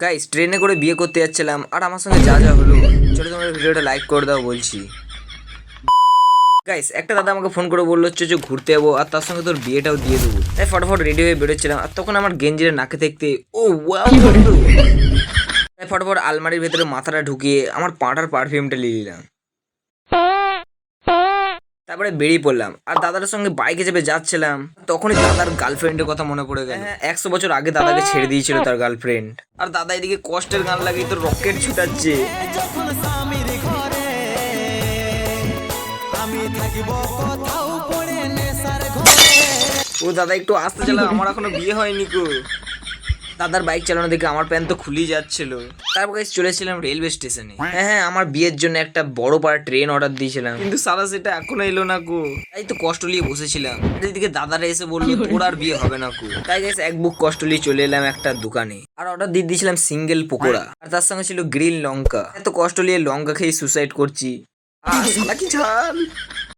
Guys ট্রেনে করে বিয়ে করতে যাচ্ছিলাম আর আমার সঙ্গে যা যা হলো চলো তোমরা ভিডিওটা লাইক করে দাও বলছি। গাইস একটা দাদা আমাকে ফোন করে বললো হচ্ছে যে ঘুরতে যাবো আর তার সঙ্গে তোর বিয়েটাও দিয়ে দেবো, তাই ফটাফট রেডি হয়ে বেরোচ্ছিলাম আর তখন আমার গেঞ্জিরে নাকে দেখতে ও ওয়াও বন্ধু। তাই ফটাফট আলমারির ভেতরে মাথাটা ঢুকিয়ে আমার পাটার পারফিউমটা নিয়ে নিলাম, তারপরে বেরিয়ে পড়লাম আর দাদার সঙ্গে বাইকে চেপে যাচ্ছিলাম। তখনই দাদার গার্লফ্রেন্ডের কথা মনে পড়ে গেল। 100 বছর আগে দাদাকে ছেড়ে দিয়েছিল তার গার্লফ্রেন্ড, আর দাদা এদিকে কষ্টের গান লাগিয়ে তো রকেট ছুটাচ্ছে। ও দাদা একটু আসতে চালাও, আমার এখনো বিয়ে হয়নি গো। দাদার বাইক চালানো দেখে আমার প্যান্ট তো খুলেই যাচ্ছিল। তারপর গাইস চলে এসেছিলাম রেলওয়ে স্টেশনে। হ্যাঁ আমার বিয়ের জন্য একটা বড় পাড়া ট্রেন অর্ডার দিয়েছিলাম, কিন্তু সারা সেটা এখনো এলো না গো। তাই তো কষ্ট নিয়ে বসেছিলাম, এদিকে দাদারা এসে বললো তোর আর বিয়ে হবে না গো। তাই গাইস এক বুক কষ্ট নিয়ে চলে এলাম একটা দোকানে আর অর্ডার দিয়ে দিয়েছিলাম সিঙ্গেল পকোড়া, আর তার সঙ্গে ছিল গ্রিল লঙ্কা। এত কষ্ট নিয়ে লঙ্কা খেয়ে সুসাইড করছি। শালা কি ঝাল।